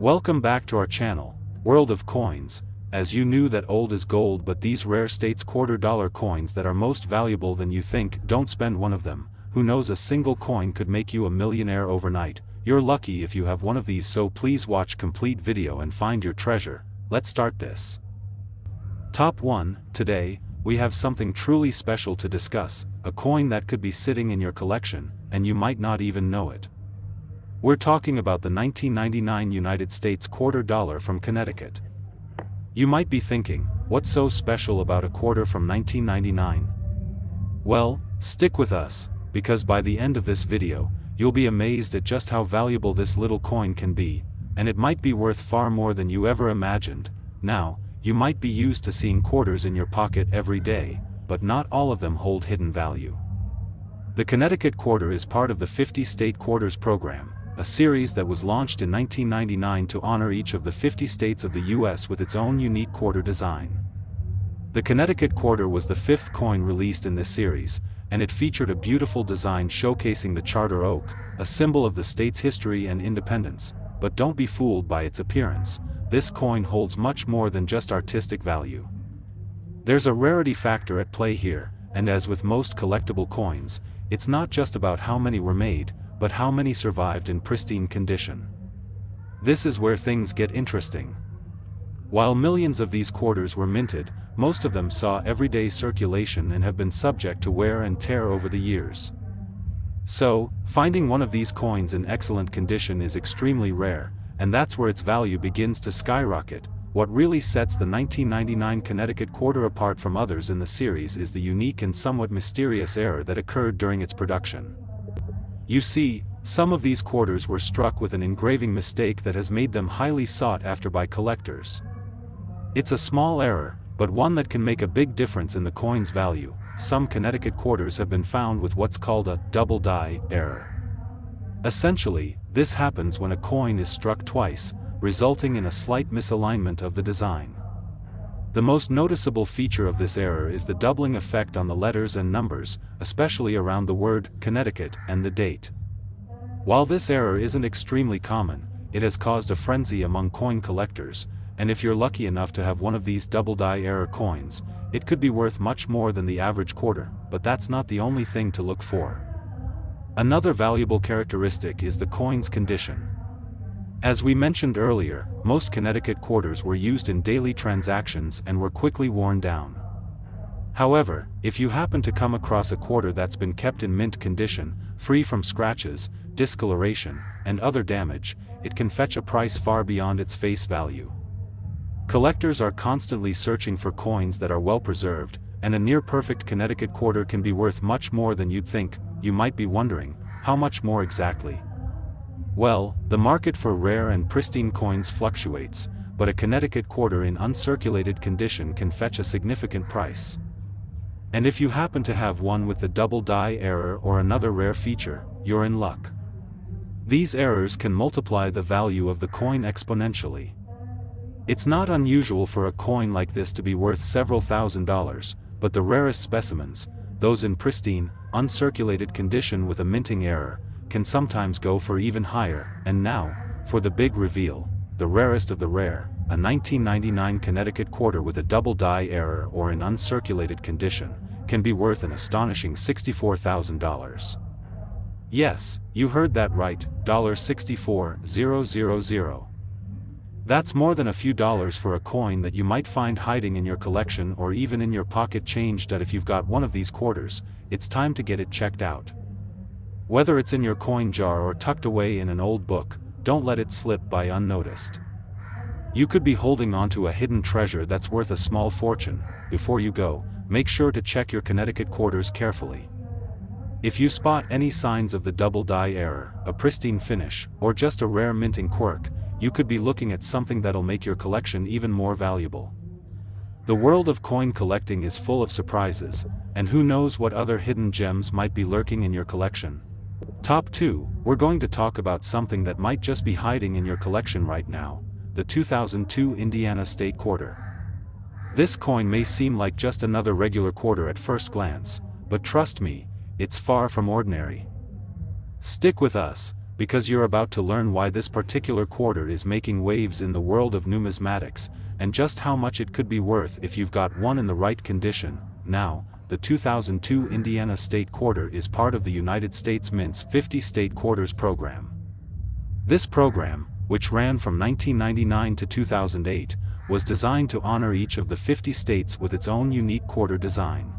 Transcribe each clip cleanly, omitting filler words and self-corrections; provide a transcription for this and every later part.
Welcome back to our channel, World of Coins. As you knew that old is gold, but these rare states $quarter coins that are most valuable than you think, don't spend one of them. Who knows, a single coin could make you a millionaire overnight. You're lucky if you have one of these, so please watch complete video and find your treasure. Let's start this. Top 1. Today, we have something truly special to discuss, a coin that could be sitting in your collection, and you might not even know it. We're talking about the 1999 United States $quarter from Connecticut. You might be thinking, what's so special about a quarter from 1999? Well, stick with us, because by the end of this video, you'll be amazed at just how valuable this little coin can be, and it might be worth far more than you ever imagined. Now, you might be used to seeing quarters in your pocket every day, but not all of them hold hidden value. The Connecticut quarter is part of the 50 State Quarters program, a series that was launched in 1999 to honor each of the 50 states of the U.S. with its own unique quarter design. The Connecticut quarter was the fifth coin released in this series, and it featured a beautiful design showcasing the charter oak, a symbol of the state's history and independence. But don't be fooled by its appearance. This coin holds much more than just artistic value. There's a rarity factor at play here, and as with most collectible coins, it's not just about how many were made, but how many survived in pristine condition. This is where things get interesting. While millions of these quarters were minted, most of them saw everyday circulation and have been subject to wear and tear over the years. So, finding one of these coins in excellent condition is extremely rare, and that's where its value begins to skyrocket. What really sets the 1999 Connecticut quarter apart from others in the series is the unique and somewhat mysterious error that occurred during its production. You see, some of these quarters were struck with an engraving mistake that has made them highly sought after by collectors. It's a small error, but one that can make a big difference in the coin's value. Some Connecticut quarters have been found with what's called a double die error. Essentially, this happens when a coin is struck twice, resulting in a slight misalignment of the design. The most noticeable feature of this error is the doubling effect on the letters and numbers, especially around the word Connecticut and the date. While this error isn't extremely common, it has caused a frenzy among coin collectors, and if you're lucky enough to have one of these double die error coins, it could be worth much more than the average quarter. But that's not the only thing to look for. Another valuable characteristic is the coin's condition. As we mentioned earlier, most Connecticut quarters were used in daily transactions and were quickly worn down. However, if you happen to come across a quarter that's been kept in mint condition, free from scratches, discoloration, and other damage, it can fetch a price far beyond its face value. Collectors are constantly searching for coins that are well preserved, and a near-perfect Connecticut quarter can be worth much more than you'd think. You might be wondering, how much more exactly? Well, the market for rare and pristine coins fluctuates, but a Connecticut quarter in uncirculated condition can fetch a significant price. And if you happen to have one with the double die error or another rare feature, you're in luck. These errors can multiply the value of the coin exponentially. It's not unusual for a coin like this to be worth several $1,000s, but the rarest specimens, those in pristine, uncirculated condition with a minting error, can sometimes go for even higher. And now, for the big reveal, the rarest of the rare, a 1999 Connecticut quarter with a double die error or in uncirculated condition, can be worth an astonishing $64,000. Yes, you heard that right, $64,000. That's more than a few dollars for a coin that you might find hiding in your collection or even in your pocket change. That if you've got one of these quarters, it's time to get it checked out. Whether it's in your coin jar or tucked away in an old book, don't let it slip by unnoticed. You could be holding onto a hidden treasure that's worth a small fortune. Before you go, make sure to check your Connecticut quarters carefully. If you spot any signs of the double die error, a pristine finish, or just a rare minting quirk, you could be looking at something that'll make your collection even more valuable. The world of coin collecting is full of surprises, and who knows what other hidden gems might be lurking in your collection. Top 2, we're going to talk about something that might just be hiding in your collection right now, the 2002 Indiana State Quarter. This coin may seem like just another regular quarter at first glance, but trust me, it's far from ordinary. Stick with us, because you're about to learn why this particular quarter is making waves in the world of numismatics, and just how much it could be worth if you've got one in the right condition. Now, the 2002 Indiana State Quarter is part of the United States Mint's 50 State Quarters program. This program, which ran from 1999 to 2008, was designed to honor each of the 50 states with its own unique quarter design.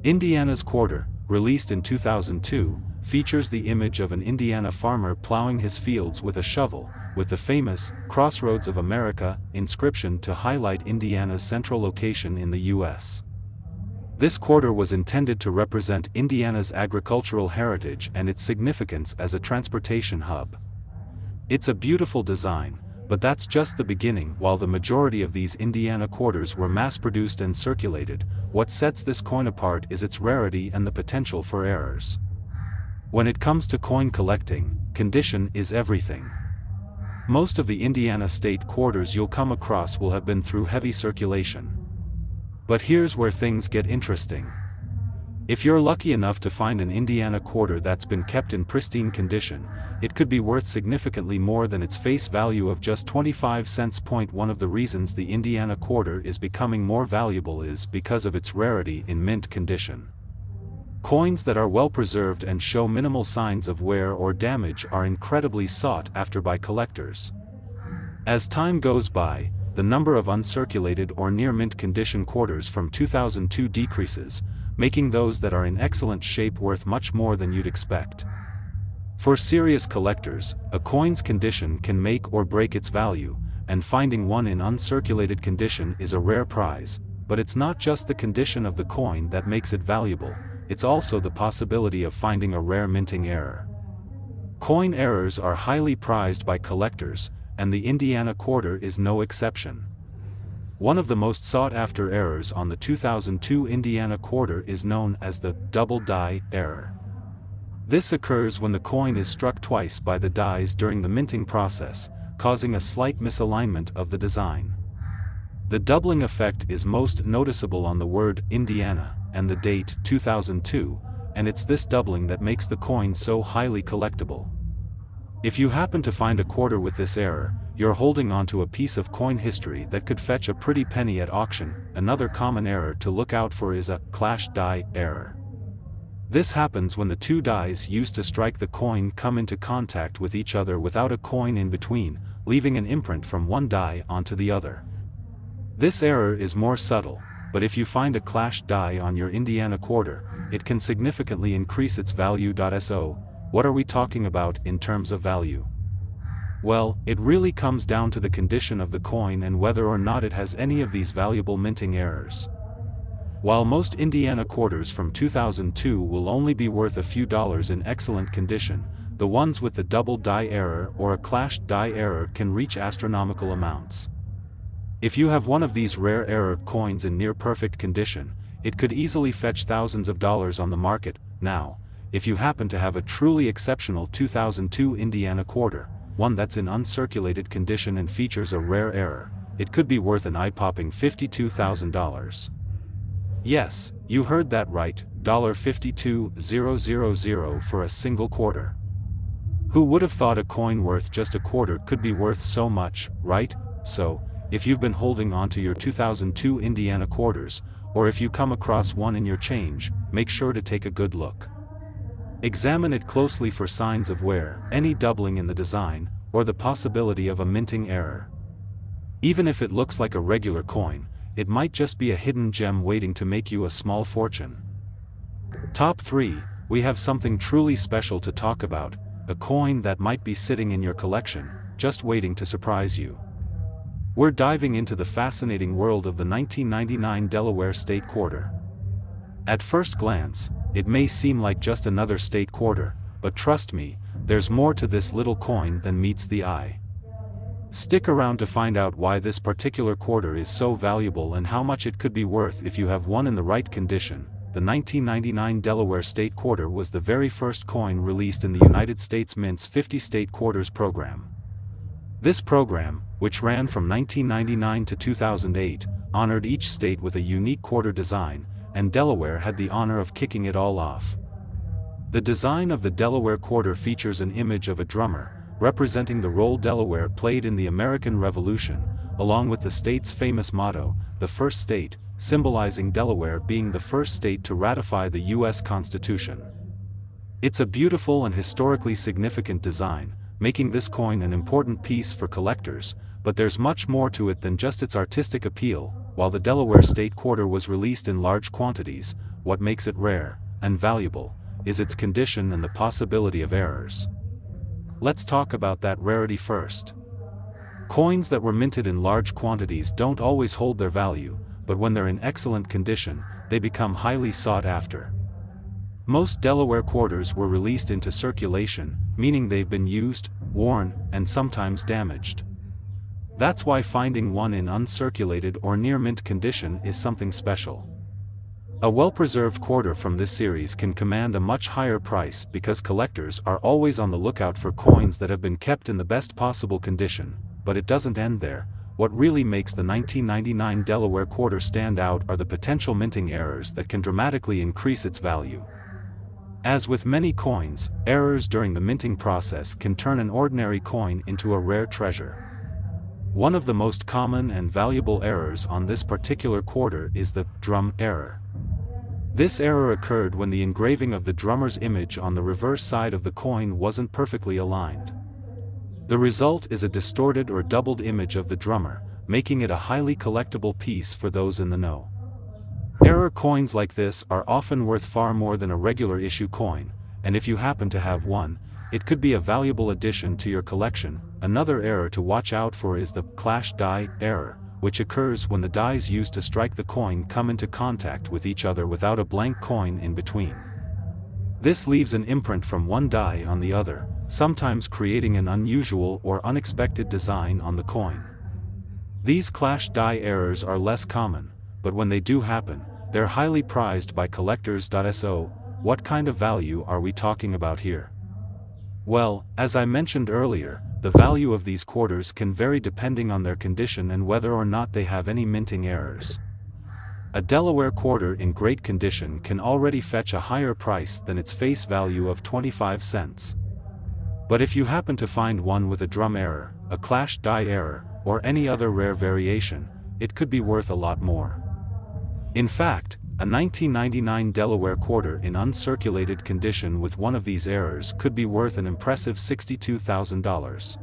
Indiana's quarter, released in 2002, features the image of an Indiana farmer plowing his fields with a shovel, with the famous "Crossroads of America" inscription to highlight Indiana's central location in the U.S. This quarter was intended to represent Indiana's agricultural heritage and its significance as a transportation hub. It's a beautiful design, but that's just the beginning. While the majority of these Indiana quarters were mass-produced and circulated, what sets this coin apart is its rarity and the potential for errors. When it comes to coin collecting, condition is everything. Most of the Indiana state quarters you'll come across will have been through heavy circulation. But here's where things get interesting. If you're lucky enough to find an Indiana quarter that's been kept in pristine condition, it could be worth significantly more than its face value of just 25 cents. One of the reasons the Indiana quarter is becoming more valuable is because of its rarity in mint condition. Coins that are well preserved and show minimal signs of wear or damage are incredibly sought after by collectors. As time goes by, the number of uncirculated or near mint condition quarters from 2002 decreases, making those that are in excellent shape worth much more than you'd expect. For serious collectors, a coin's condition can make or break its value, and finding one in uncirculated condition is a rare prize. But it's not just the condition of the coin that makes it valuable, it's also the possibility of finding a rare minting error. Coin errors are highly prized by collectors, and the Indiana quarter is no exception. One of the most sought-after errors on the 2002 Indiana quarter is known as the double die error. This occurs when the coin is struck twice by the dies during the minting process, causing a slight misalignment of the design. The doubling effect is most noticeable on the word Indiana and the date 2002, and it's this doubling that makes the coin so highly collectible. If you happen to find a quarter with this error, you're holding onto a piece of coin history that could fetch a pretty penny at auction. Another common error to look out for is a clash die error. This happens when the two dies used to strike the coin come into contact with each other without a coin in between, leaving an imprint from one die onto the other. This error is more subtle, but if you find a clash die on your Indiana quarter, it can significantly increase its value. So, what are we talking about in terms of value? Well, it really comes down to the condition of the coin and whether or not it has any of these valuable minting errors. While most Indiana quarters from 2002 will only be worth a few dollars in excellent condition, the ones with the double die error or a clash die error can reach astronomical amounts. If you have one of these rare error coins in near perfect condition, it could easily fetch thousands of dollars on the market. Now, if you happen to have a truly exceptional 2002 Indiana quarter, one that's in uncirculated condition and features a rare error, it could be worth an eye-popping $52,000. Yes, you heard that right, $52,000 for a single quarter. Who would have thought a coin worth just a quarter could be worth so much, right? So, if you've been holding on to your 2002 Indiana quarters, or if you come across one in your change, make sure to take a good look. Examine it closely for signs of wear, any doubling in the design, or the possibility of a minting error. Even if it looks like a regular coin, it might just be a hidden gem waiting to make you a small fortune. Top 3, we have something truly special to talk about, a coin that might be sitting in your collection, just waiting to surprise you. We're diving into the fascinating world of the 1999 Delaware State Quarter. At first glance, it may seem like just another state quarter, but trust me, there's more to this little coin than meets the eye. Stick around to find out why this particular quarter is so valuable and how much it could be worth if you have one in the right condition. The 1999 Delaware State Quarter was the very first coin released in the United States Mint's 50 State Quarters program. This program, which ran from 1999 to 2008, honored each state with a unique quarter design, and Delaware had the honor of kicking it all off. The design of the Delaware quarter features an image of a drummer, representing the role Delaware played in the American Revolution, along with the state's famous motto, "The First State," symbolizing Delaware being the first state to ratify the U.S. Constitution. It's a beautiful and historically significant design, making this coin an important piece for collectors, but there's much more to it than just its artistic appeal. While the Delaware state quarter was released in large quantities, what makes it rare and valuable is its condition and the possibility of errors. Let's talk about that rarity first. Coins that were minted in large quantities don't always hold their value, but when they're in excellent condition, they become highly sought after. Most Delaware quarters were released into circulation, meaning they've been used, worn, and sometimes damaged. That's why finding one in uncirculated or near mint condition is something special. A well-preserved quarter from this series can command a much higher price because collectors are always on the lookout for coins that have been kept in the best possible condition, but it doesn't end there. What really makes the 1999 Delaware quarter stand out are the potential minting errors that can dramatically increase its value. As with many coins, errors during the minting process can turn an ordinary coin into a rare treasure. One of the most common and valuable errors on this particular quarter is the drum error. This error occurred when the engraving of the drummer's image on the reverse side of the coin wasn't perfectly aligned. The result is a distorted or doubled image of the drummer, making it a highly collectible piece for those in the know. Error coins like this are often worth far more than a regular issue coin, and if you happen to have one, it could be a valuable addition to your collection. Another error to watch out for is the clash die error, which occurs when the dies used to strike the coin come into contact with each other without a blank coin in between. This leaves an imprint from one die on the other, sometimes creating an unusual or unexpected design on the coin. These clash die errors are less common, but when they do happen, they're highly prized by collectors. So, what kind of value are we talking about here? Well, as I mentioned earlier, the value of these quarters can vary depending on their condition and whether or not they have any minting errors. A Delaware quarter in great condition can already fetch a higher price than its face value of 25 cents. But if you happen to find one with a drum error, a clash die error, or any other rare variation, it could be worth a lot more. In fact, a 1999 Delaware quarter in uncirculated condition with one of these errors could be worth an impressive $62,000.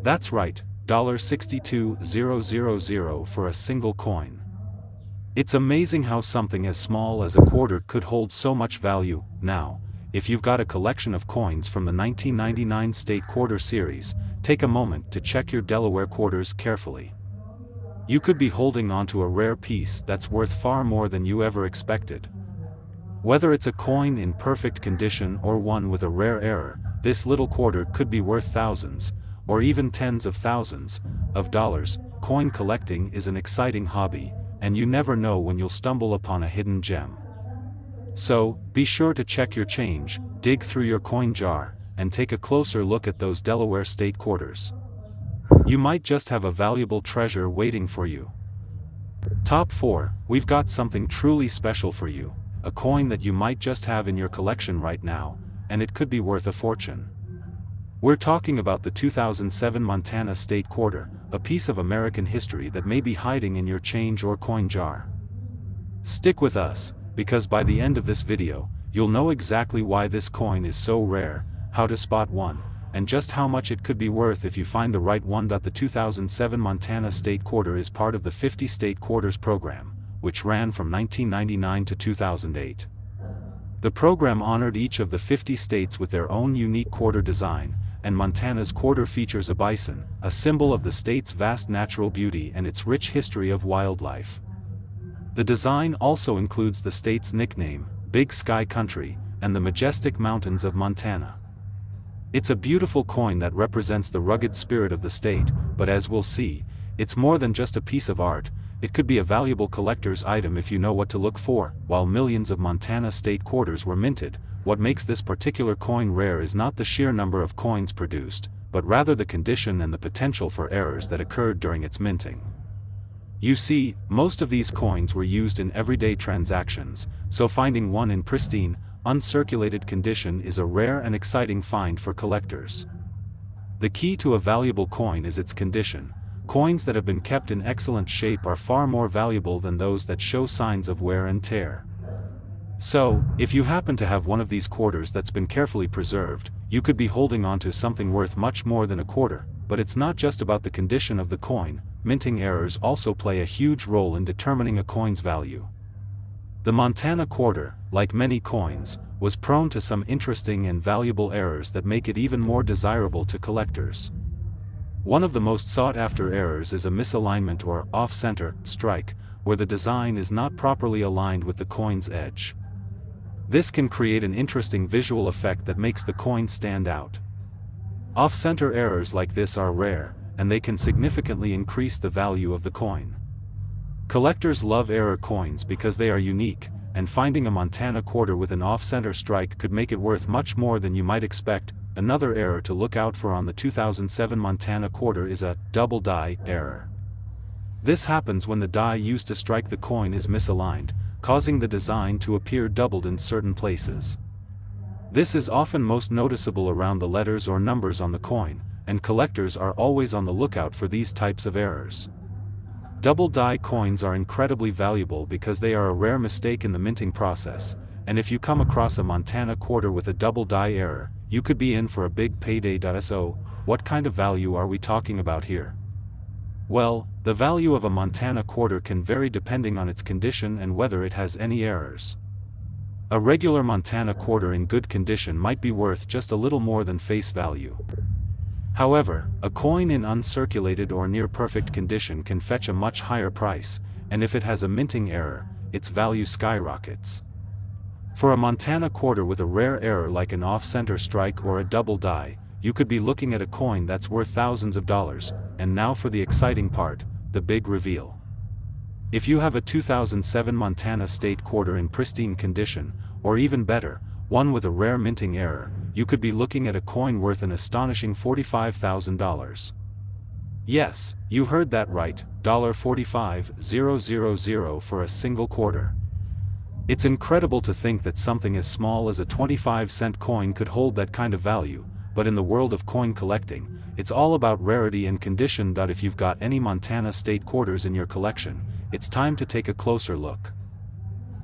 That's right, $62,000 for a single coin. It's amazing how something as small as a quarter could hold so much value. Now, if you've got a collection of coins from the 1999 state quarter series, take a moment to check your Delaware quarters carefully. You could be holding onto a rare piece that's worth far more than you ever expected. Whether it's a coin in perfect condition or one with a rare error, this little quarter could be worth thousands, or even tens of thousands, of dollars. Coin collecting is an exciting hobby, and you never know when you'll stumble upon a hidden gem. So, be sure to check your change, dig through your coin jar, and take a closer look at those Delaware state quarters. You might just have a valuable treasure waiting for you. Top 4, we've got something truly special for you, a coin that you might just have in your collection right now, and it could be worth a fortune. We're talking about the 2007 Montana State Quarter, a piece of American history that may be hiding in your change or coin jar. Stick with us, because by the end of this video, you'll know exactly why this coin is so rare, how to spot one, and just how much it could be worth if you find the right one. The 2007 Montana State Quarter is part of the 50 State Quarters program, which ran from 1999 to 2008. The program honored each of the 50 states with their own unique quarter design, and Montana's quarter features a bison, a symbol of the state's vast natural beauty and its rich history of wildlife. The design also includes the state's nickname, Big Sky Country, and the majestic mountains of Montana. It's a beautiful coin that represents the rugged spirit of the state, but as we'll see, it's more than just a piece of art. It could be a valuable collector's item if you know what to look for. While millions of Montana state quarters were minted, what makes this particular coin rare is not the sheer number of coins produced, but rather the condition and the potential for errors that occurred during its minting. You see, most of these coins were used in everyday transactions, so finding one in pristine, uncirculated condition is a rare and exciting find for collectors. The key to a valuable coin is its condition. Coins that have been kept in excellent shape are far more valuable than those that show signs of wear and tear. So, if you happen to have one of these quarters that's been carefully preserved, you could be holding on to something worth much more than a quarter. But it's not just about the condition of the coin. Minting errors also play a huge role in determining a coin's value. The Montana quarter, like many coins, was prone to some interesting and valuable errors that make it even more desirable to collectors. One of the most sought-after errors is a misalignment or off-center strike, where the design is not properly aligned with the coin's edge. This can create an interesting visual effect that makes the coin stand out. Off-center errors like this are rare, and they can significantly increase the value of the coin. Collectors love error coins because they are unique, and finding a Montana quarter with an off-center strike could make it worth much more than you might expect. Another error to look out for on the 2007 Montana quarter is a double die error. This happens when the die used to strike the coin is misaligned, causing the design to appear doubled in certain places. This is often most noticeable around the letters or numbers on the coin, and collectors are always on the lookout for these types of errors. Double die coins are incredibly valuable because they are a rare mistake in the minting process, and if you come across a Montana quarter with a double die error, you could be in for a big payday. So, what kind of value are we talking about here? Well, the value of a Montana quarter can vary depending on its condition and whether it has any errors. A regular Montana quarter in good condition might be worth just a little more than face value. However, a coin in uncirculated or near-perfect condition can fetch a much higher price, and if it has a minting error, its value skyrockets. For a Montana quarter with a rare error like an off-center strike or a double die, you could be looking at a coin that's worth thousands of dollars. And now for the exciting part, the big reveal. If you have a 2007 Montana state quarter in pristine condition, or even better, one with a rare minting error, you could be looking at a coin worth an astonishing $45,000. Yes, you heard that right, $45,000 for a single quarter. It's incredible to think that something as small as a 25-cent coin could hold that kind of value, but in the world of coin collecting, it's all about rarity and condition. If you've got any Montana state quarters in your collection, it's time to take a closer look.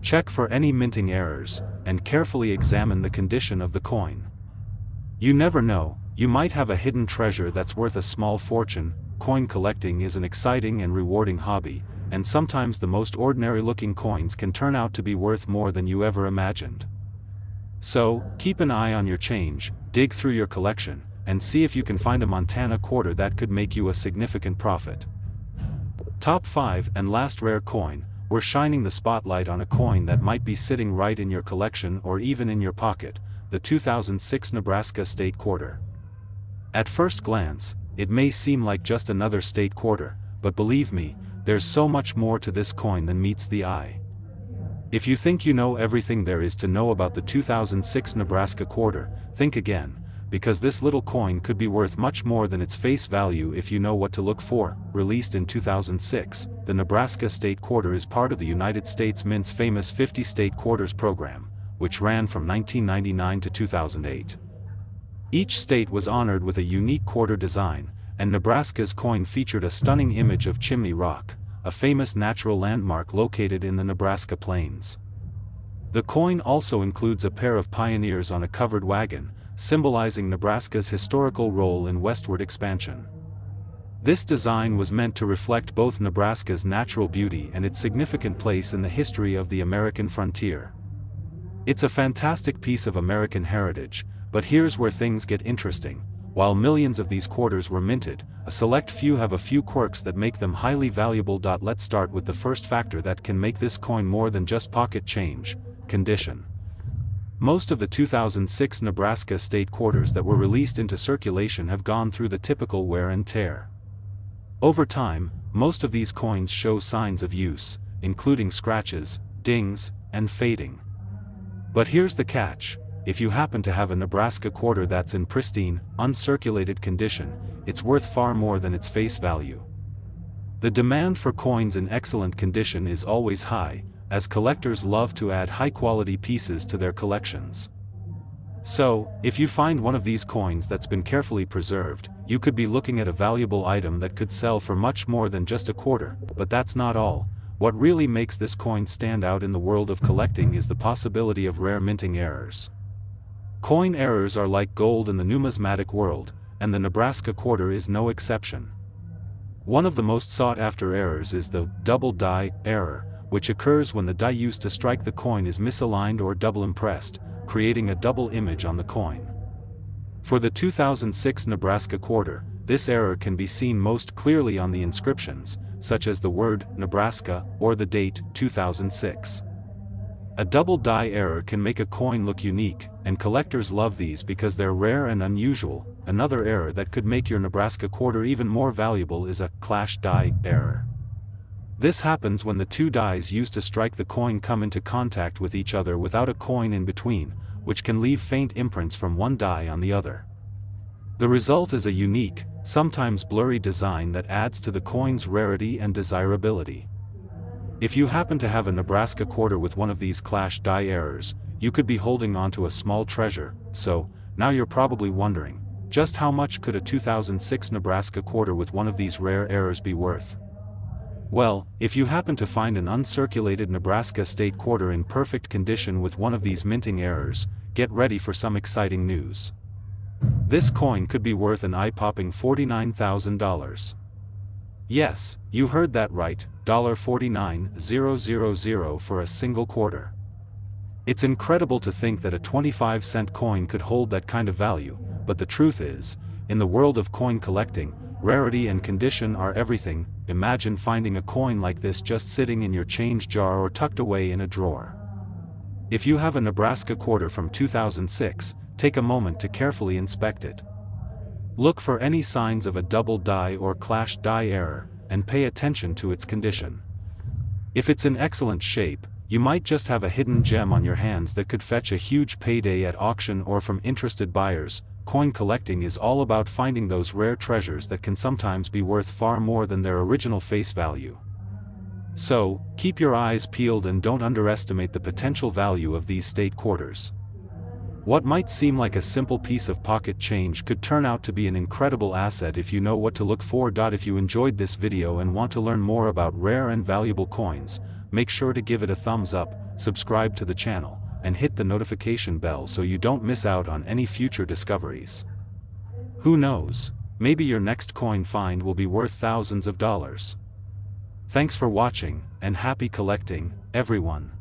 Check for any minting errors, and carefully examine the condition of the coin. You never know, you might have a hidden treasure that's worth a small fortune. Coin collecting is an exciting and rewarding hobby, and sometimes the most ordinary-looking coins can turn out to be worth more than you ever imagined. So, keep an eye on your change, dig through your collection, and see if you can find a Montana quarter that could make you a significant profit. Top 5 and last rare coin. We're shining the spotlight on a coin that might be sitting right in your collection or even in your pocket, the 2006 Nebraska state quarter. At first glance, it may seem like just another state quarter, but believe me, there's so much more to this coin than meets the eye. If you think you know everything there is to know about the 2006 Nebraska quarter, think again, because this little coin could be worth much more than its face value if you know what to look for. Released in 2006, the Nebraska state quarter is part of the United States Mint's famous 50 state quarters program, which ran from 1999 to 2008. Each state was honored with a unique quarter design, and Nebraska's coin featured a stunning image of Chimney Rock, a famous natural landmark located in the Nebraska plains. The coin also includes a pair of pioneers on a covered wagon, symbolizing Nebraska's historical role in westward expansion. This design was meant to reflect both Nebraska's natural beauty and its significant place in the history of the American frontier. It's a fantastic piece of American heritage, but here's where things get interesting. While millions of these quarters were minted, a select few have a few quirks that make them highly valuable. Let's start with the first factor that can make this coin more than just pocket change: condition. Most of the 2006 Nebraska state quarters that were released into circulation have gone through the typical wear and tear. Over time, most of these coins show signs of use, including scratches, dings, and fading. But here's the catch: if you happen to have a Nebraska quarter that's in pristine, uncirculated condition, it's worth far more than its face value. The demand for coins in excellent condition is always high, as collectors love to add high-quality pieces to their collections. So, if you find one of these coins that's been carefully preserved, you could be looking at a valuable item that could sell for much more than just a quarter. But that's not all. What really makes this coin stand out in the world of collecting is the possibility of rare minting errors. Coin errors are like gold in the numismatic world, and the Nebraska quarter is no exception. One of the most sought-after errors is the double die error, which occurs when the die used to strike the coin is misaligned or double impressed, creating a double image on the coin. For the 2006 Nebraska quarter, this error can be seen most clearly on the inscriptions, such as the word Nebraska or the date 2006. A double die error can make a coin look unique, and collectors love these because they're rare and unusual. Another error that could make your Nebraska quarter even more valuable is a clash die error. This happens when the two dies used to strike the coin come into contact with each other without a coin in between, which can leave faint imprints from one die on the other. The result is a unique, sometimes blurry design that adds to the coin's rarity and desirability. If you happen to have a Nebraska quarter with one of these clash die errors, you could be holding onto a small treasure. So, now you're probably wondering, just how much could a 2006 Nebraska quarter with one of these rare errors be worth? Well, if you happen to find an uncirculated Nebraska state quarter in perfect condition with one of these minting errors, get ready for some exciting news. This coin could be worth an eye-popping $49,000. Yes, you heard that right, $49,000 for a single quarter. It's incredible to think that a 25-cent coin could hold that kind of value, but the truth is, in the world of coin collecting, rarity and condition are everything. Imagine finding a coin like this just sitting in your change jar or tucked away in a drawer. If you have a Nebraska quarter from 2006, take a moment to carefully inspect it. Look for any signs of a double die or clash die error, and pay attention to its condition. If it's in excellent shape, you might just have a hidden gem on your hands that could fetch a huge payday at auction or from interested buyers. Coin collecting is all about finding those rare treasures that can sometimes be worth far more than their original face value. So, keep your eyes peeled and don't underestimate the potential value of these state quarters. What might seem like a simple piece of pocket change could turn out to be an incredible asset if you know what to look for. If you enjoyed this video and want to learn more about rare and valuable coins, make sure to give it a thumbs up, subscribe to the channel, and hit the notification bell so you don't miss out on any future discoveries. Who knows, maybe your next coin find will be worth thousands of dollars. Thanks for watching, and happy collecting, everyone.